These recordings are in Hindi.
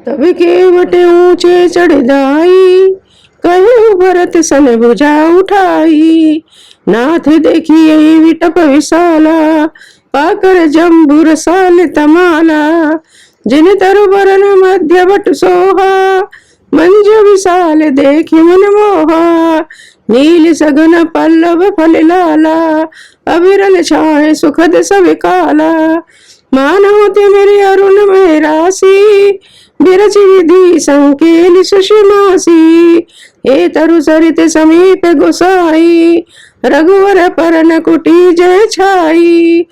तब केवट ऊंचे चढ़ जाई, कहु भरत सन भुजा उठाई। नाथ देखिए विटप विशाला, पाकर जम्बू रसाल तमाला। जिन तरुबरन मध्य बट सोहा, मंजु विशाल देखि मन मोहा। नील सघन पल्लव फल लाला, अविरल छाए सुखद सब काला। मानव ते मेरे अरुण में राशि, बिरच विधि संकेल सुषमासी। हे तरु सरित समीप गोसाई, रघुवर परन कुटी जय छाई।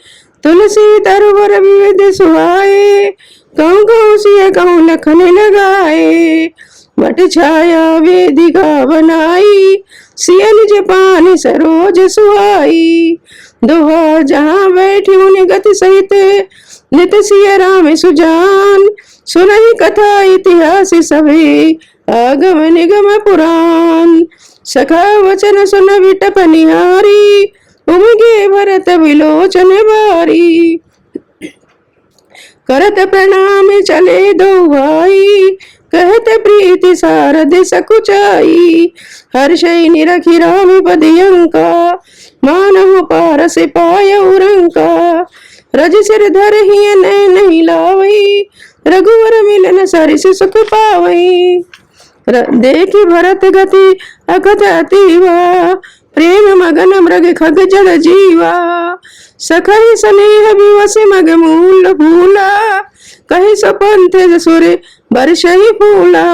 तुलसी तरुवर विविध सुहाए, कहूँ कहूँ सिय कहूँ लखन लगाए। वट छाया वेदिका बनाई, सिय निज पानी सरोज सुहाई। दोहा जहाँ बैठी मुनि गति सहित, नित सिय राम सुजान। सुनहि कथा इतिहास सभी, आगम निगम पुराण। सखा वचन सुन विटप निहारी, उमगे भरत विलोचन बारी। करत प्रणाम चले दो भाई, कहत प्रीति सारद सकुचाई। हर्षै निरखि राम पदियंका, मानहु पारस पायउ रंका। रज सिर धरहि नहीं लावई, रघुवर मिलन सरिस सुख पावई। देखि भरत गति अकथ अतीवा, प्रेम मगन मृग खग जड़ जीवा। सखहि स्नेह विवश मग मूल फूला, कहि सपंथ सुर बरसहि फूला।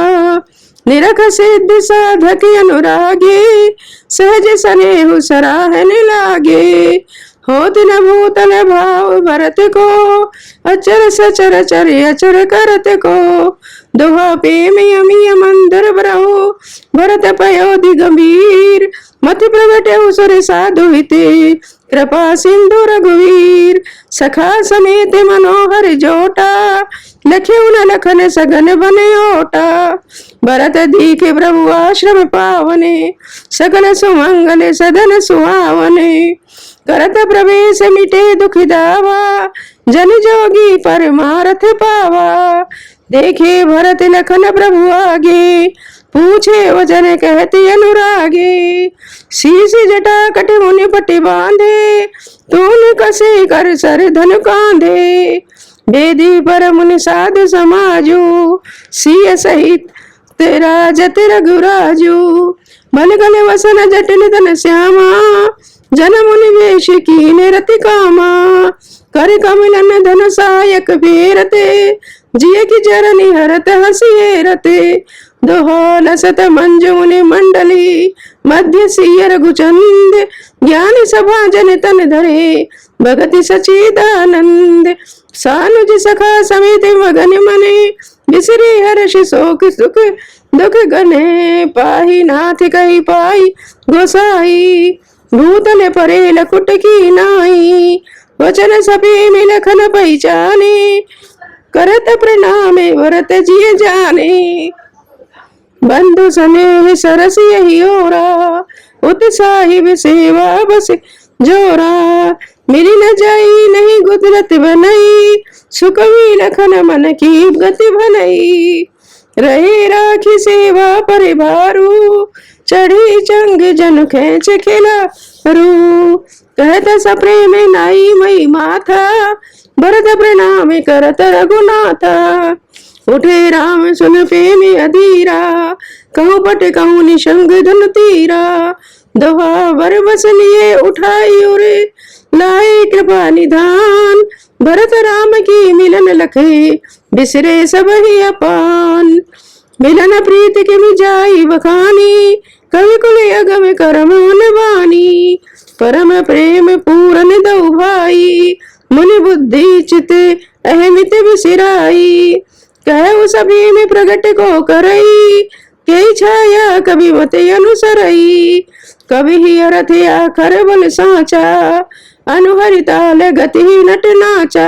निरख सिद्ध साधक अनुरागे, सहज स्नेह सराहन लागे। होत न भूतल भाव भरत को, अचर सचर चर अचर करत को। दोहा प्रेम यमिय मंदर ब्रहो, भरत पयोधि गंभीर। मति प्रगटे सुर साधु हिते, कृपा सिंधु रघुवीर। सखा समेत मनोहर जोटा, लख्यु न लखन सघन बन ओटा। भरत दीखे प्रभु आश्रम पावने, सकल सुमंगल सदन सुहावने। करत प्रवेश मिटे दुख दावा, जन जोगी परमारथ पावा। देखे भरत लखन प्रभु आगे, पूछे वचन कहते अनुरागे। शीश जटा कट मुनि पटि बांधे, तून कसे कर सर धन कांधे। बेदी पर मुनि साधु समाजू, सिय सहित तेरा जत रघुराजू। बल गले वसन जटिल धन श्यामा, जन मुनि वेश कीन रति कामा। कर कमलन धन सायक फेरते, जिय की जरनि हरत हसिए रते। दोहा लसत मंजु मुनि मंडली, मध्य सिय रघुचंद। ज्ञान सभा जन तन धरे, भगति सचिदानंद। सानुज सखा समेत मगन मने, बिसरे हर्ष शोक सुख दुख गने। पाहि नाथ कहि पाई गोसाई, भूतल परे लकुट की नाई। वचन सपे में लखन पहचाने, करत प्रणाम भरत जिय जाने। बंधु स्नेह सरस यही ओरा, उत साहिब सेवा बस जोरा। मिली न जाई नहीं गुदरत बनई, सुकवी लखन मन की गति भनई। रहे राखी सेवा परिवारू, चढ़ी चंग जन खेच खिला रू। कहत सप्रेम नाई मई माथा, भरत प्रणाम करत रघुनाथा। उठे राम सुन प्रेम अधीरा, कहूँ पट कहूँ निशंग धन तीरा। दोहा वर बस लिए उठाई उरे, लाए कृपा निधान। भरत राम की मिलन लखे, बिसरे सब ही अपान। मिलन प्रीत के मिजाई बखानी, कवि कुल अगम करम वानी। परम प्रेम पूरन दो भाई, मुनि बुद्धि चित अहमित बिसिराई। कह सभी में प्रगट को करई, के छाया कभी मत अनुसरई। कभी ही अर्थ आखर बल साचा, अनुहरिताल गति नट नाचा।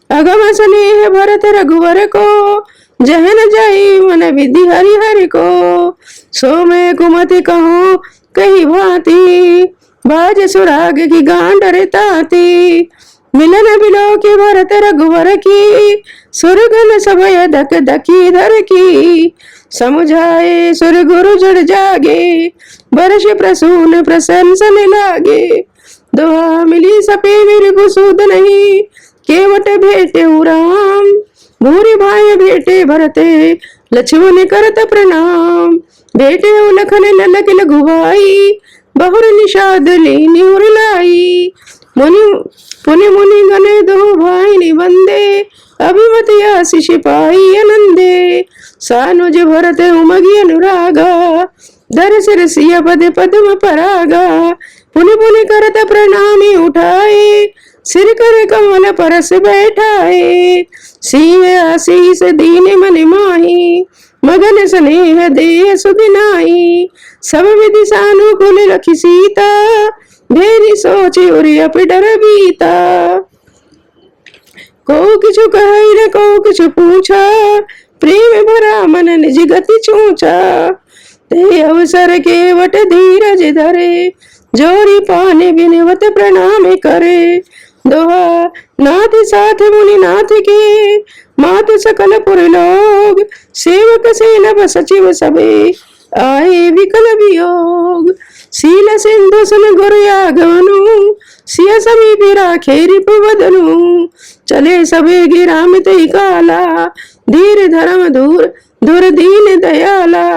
अगम स्नेह भरत रघुवर को, जहन जाई मन विधि हरि हरि को। सो मैं कुमति कहूँ कही भांति, बाज सुराग की गांड रे ताती। मिलन बिलो के भरत रघुवर की, सुरगन सभय धक धकी धर की। समुझाए सुर गुरु जड़ जागे, बरस प्रसून प्रशंसन लागे। दोहा मिली सपे मेरे कुसूद नहीं, केवट भेटे राम। भूरि भाई भेटे भरते, लक्ष्मण करत प्रणाम। भेटे लखन ललक लघु भाई, बहुर निषाद लीनी उरलाई। मुनि पुनि मुनि गने दो भाई निबंदे, अभिमत आशीष पाई आनंदे। सानुज भरत उमगी अनुरागा, दर सिर सिय पद पद्म परागा। पुनि पुनि करत प्रणामी उठाए, सिर कर कमल परस बैठाए। सिंह आशीष दीन मन माही, मगन स्नेह दे सुदिनाई। सब विधि सानुकूल रखी सीता, भेरी सोची उरि अपि डर बीता। को किछु कहि न को किछु पूछा, प्रेम भरा मन निज गति चूचा। ते अवसर केवट धीरज धरे, जोरी पाने बिनवत प्रणाम करे। दोहा नाथ साथ मुनि नाथ के, मात सकल पुर लोग। सेवक सेनभ सचिव सबे, आए विकल वियोग। शील सिंधु सुन गुरु आगमनु, सिय समीप राखे रिपुवदनु। चले सबे गिरा मित काला, धीर धर्म दूर धुर दीन दयाला।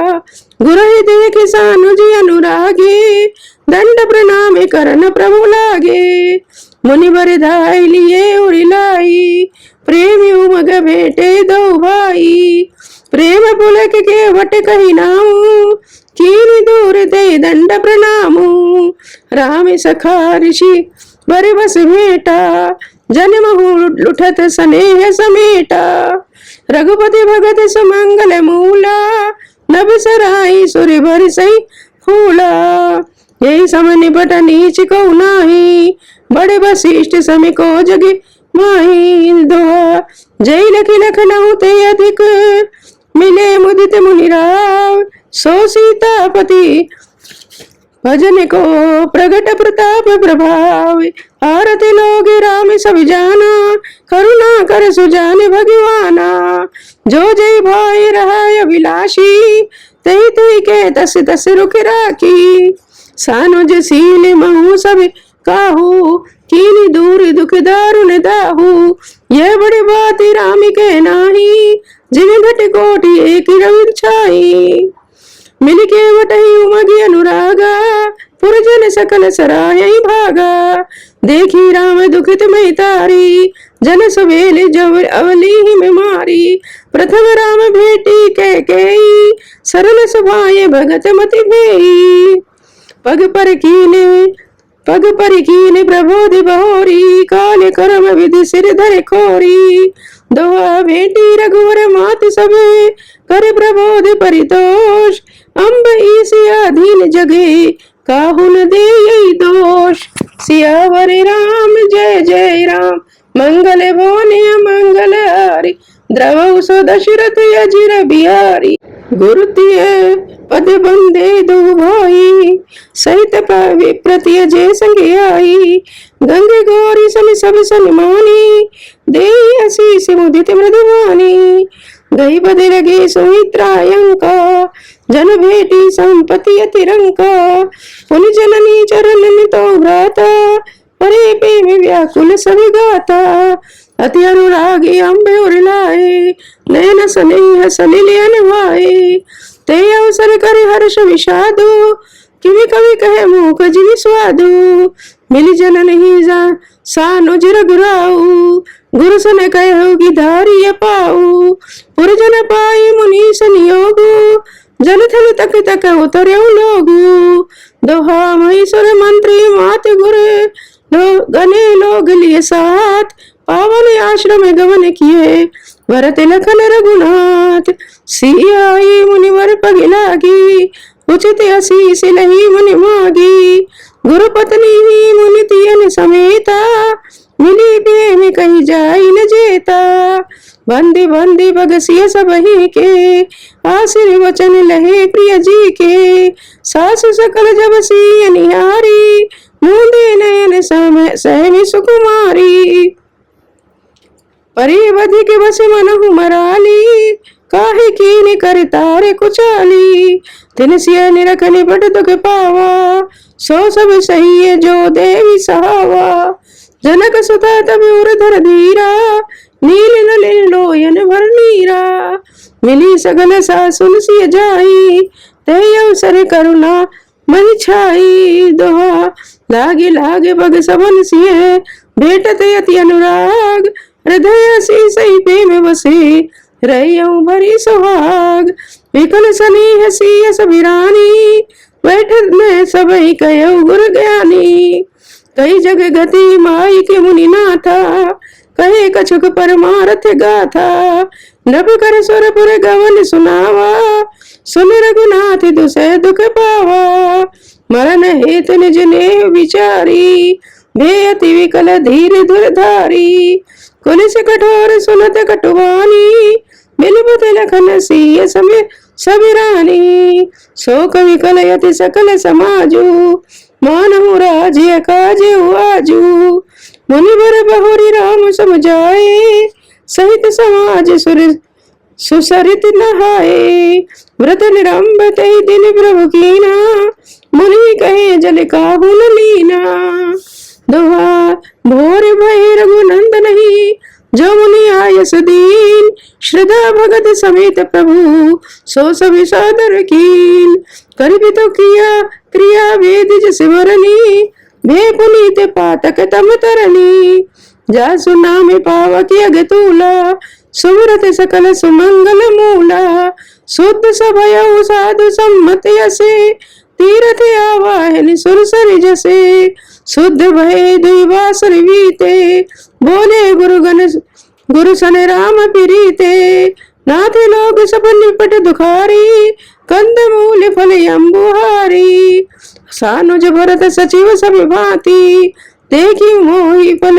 गुरु देख सानुज अनुरागे, दंड प्रणाम करन प्रभु लागे। मुनि बरधाई लिए उड़िलाई, प्रेम उमग भेटे दो भाई। प्रेम पुलक के वट कही नाऊ, कीन दूर दे दंड प्रणामु। राम सखा ऋषि बर बस भेटा, जन्म लुठत स्नेह समेटा। रघुपति भगत सुमंगल मूला, नभ सराई सुर भर सही फूला। यही सम निपट नीच को नाही, बड़े वशिष्ठ सम को जगे माही। दोहा जय लखि लखनऊ ते अधिक, मिले मुदित मुनिराव। सो सीतापति भजन को प्रगट प्रताप प्रभाव। आरती लोग राम सब जाना, करुणा कर सुजान भगवाना। जो जय भाई रहा अभिलाषी, तई तई के तस तस रुक राखी। सानुज सील महु सब काहू, कीनी दूर दुख दारुण दाहू। यह बड़ी बात राम के नाही, जिन घट कोटि एक रवि छाई। मिल के वटही उमगी अनुरागा, पुरजन सकल सराय भागा। देखी राम दुखित मई तारी, जन सवेल जब अवली में मारी। प्रथम राम भेटी कैकेयी, सरल सुभाए भगत मति भेई। पग पर कीने प्रबोध बहोरी, काल कर्म विधि सिर धरे खोरी। दोहा भेटी रघुवर मात सबे, कर प्रबोध परितोष। अम्ब ईसिया धीन जगे, काहू न दे यही दोष। सियावर राम जय जय राम, मंगल भुवन मंगल हारी। द्रवौ सो दशरथ अजिर बिहारी। गुरु तिय पद बंदे दो भाई, सहित प्रति जय संग आई। गंग गौरी सन सब सन्मानी, दे आशीष मुदित मृदुवानी। गई पद लगे सुमित्रायंका, जन भेटी संपत्ति अतिरंका। पुनि जननी चरण तो भ्राता, परे प्रेम व्याकुल सब गाता। अति अनुरागी अम्बे उरलाए, नयन स्नेह सलिल अनवाए। ते अवसर कर हर्ष विषादो, किवि कवि कहे मूक जिन स्वादु। मिल जन नहीं जा सानुज रघुराऊ, गुरु सन कहो गिधारी पाऊ। पुरजन पाई मुनि संयोगु, जन थल तक तक उतरे लोगु। दोहा महेश्वर मंत्री मात गुरु, गने लोग लिए साथ। पावन आश्रम गमन किए, भरत लखन रघुनाथ। सियाई मुनिवर पग लागी, उचित आशीष लही मुनि मागी। गुरु पत्नी ही मुनि तियन समेता, मिली प्रेम कही जाई न जेता। बंदी बंदी बगसिय सबही के, आशीर्वचन लहे प्रिय जी के। सासु सकल जब सिय निहारी, मूंदे नयन सहमी सुकुमारी। परिवधि के बस मनहु मराली, काहे कीन कर तारे कुचाली। तिन सिय निरख निपट दुख पावा, सो सब सही है जो देवी सहावा। जनक सुता तब उरधर धीरा, नील नलिन लोयन भर नीरा। मिली सगल सासुन सिय जाई, ते अवसर करुणा महि छाई। दोहा लागे लागे बग सबन सिय, भेटत अति अनुराग। हृदय सी सही प्रेम बसे, रहियऊ भरी सुहाग। विकल स्नेह सिय सबिरानी, बैठत में सबई कयऊ गुर ज्ञानी। कई जग गति माई के मुनि नाथा, कहे कछुक परमारथ गाथा। नभ कर सुरपुर गवन सुनावा, सुन रघुनाथ दुसह दुख पावा। मरण हेतु निज नेह विचारी, भेयति विकल धीर धुरधारी। कुलिस कठोर सुनत कटुवानी, बिलबत लखन सिय सबिरानी। शोक विकल यति सकल समाजू, मानहु राज्य काजु आजू। मुनिवर बहुरी राम समझाए, सहित समाज सुसरित नहाए। व्रत निरंब तहि दिन प्रभु कीना, मुनि कहे जल काहू न लीना। दोहा भोर भय रघुनंदन ही, जो मुनि आयस दीन। श्रद्धा भगत समेत प्रभु, सो सब सादर कीन। करिब तो किया क्रिया वेद जस वरनी, भे पुनीत पातक तम तरनी। जासु नाम पावक अगतूला, सुमरत सकल सुमंगल मूला। शुद्ध सभयउ साधु सम्मत यसे, तीरथ आवाहन सुरसर जसे। शुद्ध भय दुर्वासर वीते, बोले गुरु सन राम प्रीते। नाथ लोग सब निपट दुखारी, कंद मूल फल अम्बुहारी। सानुज भरत सचिव सब भांति, देखी मोहि फल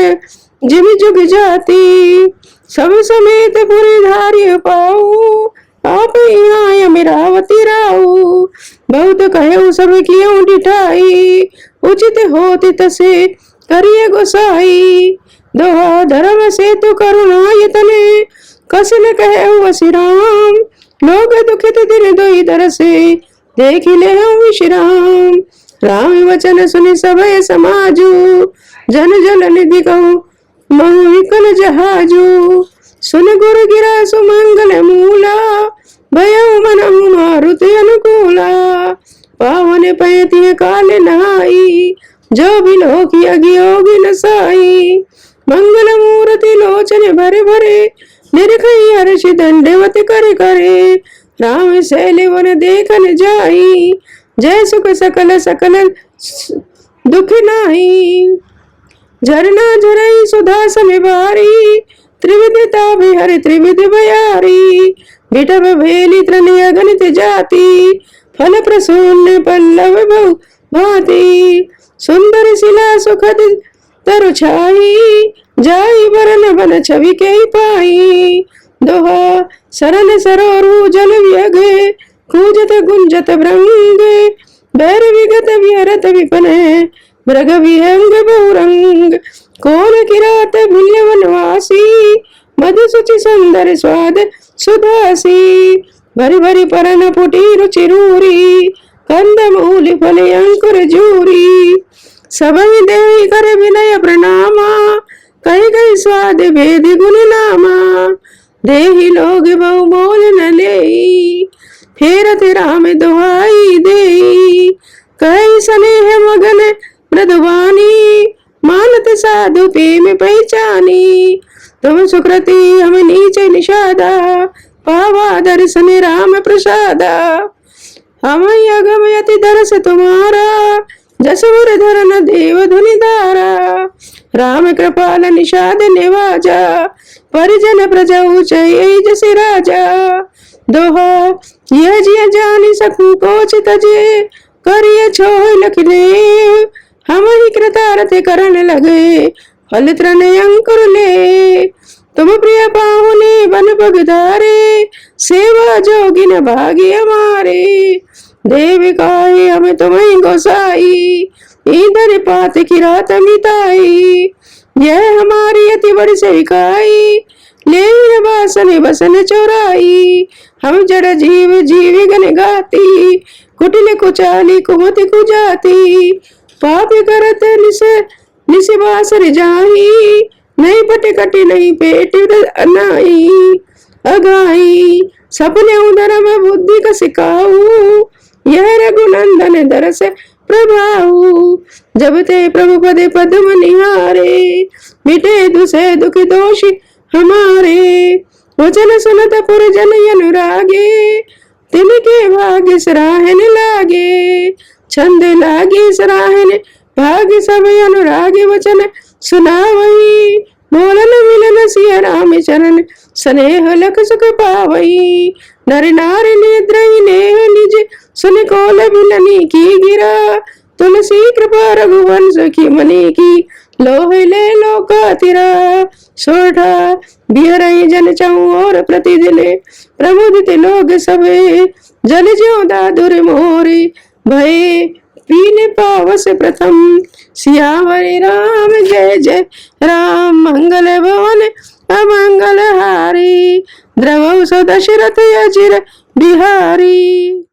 जिम जुग जाति। सब समेत पुरी धार्य पाऊ, आप यहाँ अमरावती राऊ। बहुत कहऊ सब कियों डिठाई, उचित होति तसे करिय गोसाई। दोहा धर्म से तु करुणा यतने, कस न कहऊ वसि राम। लोग दुखित दिन दोई दर से, देखि लेहु विश्राम। राम वचन सुनि सभय समाजू, जन जल निधि कहू महु विकल जहाजू। सुन गुरु गिरा सुमंगल मूला, भयउ मनहु मारुति अनुकूला। पावन पयति काल नहाई, जो बिलो की अगियोगी नसाई। मंगल मूर्ति लोचन भरे भरे, निरखई हर्ष दंडवत कर करे। राम शैल वन देखन जाई, जय सुख सकल सकल दुख नाही। झरना झरई सुधा समिवारी, त्रिविध ताभि हरि त्रिविध बयारी। विटभ भेली तृण अगणित जाति, फल प्रसून पल्लव बहु भांति। सुंदर शिला सुखद तरु छाई, जाई बरन बन छवि के पाई। दोहा सरल सरोरु जल व्यग, कूजत गुंजत भृंग। बैर विगत विहरत विपन, मृग विहंग बहुरंग। कौन किरात भिल्य वनवासी, मधु सुचि सुंदर स्वाद सुधासी। भरी भरी परन पुटी रुचि रूरी, कंद मूल फल अंकुर जूरी। सबहि देहि कर विनय प्रणामा, कहि कहि स्वाद भेद गुण नामा। देहि लोग बहु बोल न लेई, फेरत राम दुहाई देई। कहि स्नेह मगन मृदुवानी, मानत साधु प्रेम पहचानी। तुम सुकृति हम नीच निषादा, पावा दर्शन राम प्रसादा। हम अगम यति दरस तुम्हारा, जसवर धरन देव धुनि धारा। राम कृपाल निषाद निवाजा, परिजन प्रजा ऊंचाई जसि राजा। दोहा यह जिय जानि सकूं कोच तजे, करिय छोह लख देव। हम ही कृतार्थ करन लगे, फल तृण अंकुर ले। तुम प्रिय पाहुने बन पगधारे, सेवा जोगिन भाग्य हमारे। देव काहे हम तुम्हें गोसाई, इधर पात की रात मिताई। यह हमारी अति बड़ी सेविकाई, ले बासन बसन चौराई। हम जड़ जीव जीवी गन गाती, कुटिल कुचाली कुमति कुजाती। पाप करत निस बासर जाही, नहीं पट कटी नहीं पेट अनाई। अगाई सपने उदर में बुद्धि का सिखाऊ, यह रघुनंदन दरस प्रभाऊ। जब ते प्रभु पदे पद्म निहारे, मिटे दुसे दुख दोषी हमारे। वचन सुनत पुर जन अनुरागे, तिनके भाग्य सराहन लागे। छंद लागे सराहन भाग्य सब अनुरागे, वचन सुनावई। बोलन मिलन सिया राम चरण, स्नेह लख सुख पावई। नर नारी निद्रही नेह निज, सुन कोल बिलनी की गिरा। तुलसी कृपा रघुवंश की मनी की, लोह ले लोका तिरा। सोढ़ा बिहरई जन चाहूं और प्रतिदिन, प्रमुदित लोग सबे। जल ज्यों दादुर मोरे, भय पीने पावस प्रथम। सियावरी राम जय जय राम, मंगल भवन अमंगल हारी। द्रवौ सो दशरथ अचिर बिहारी।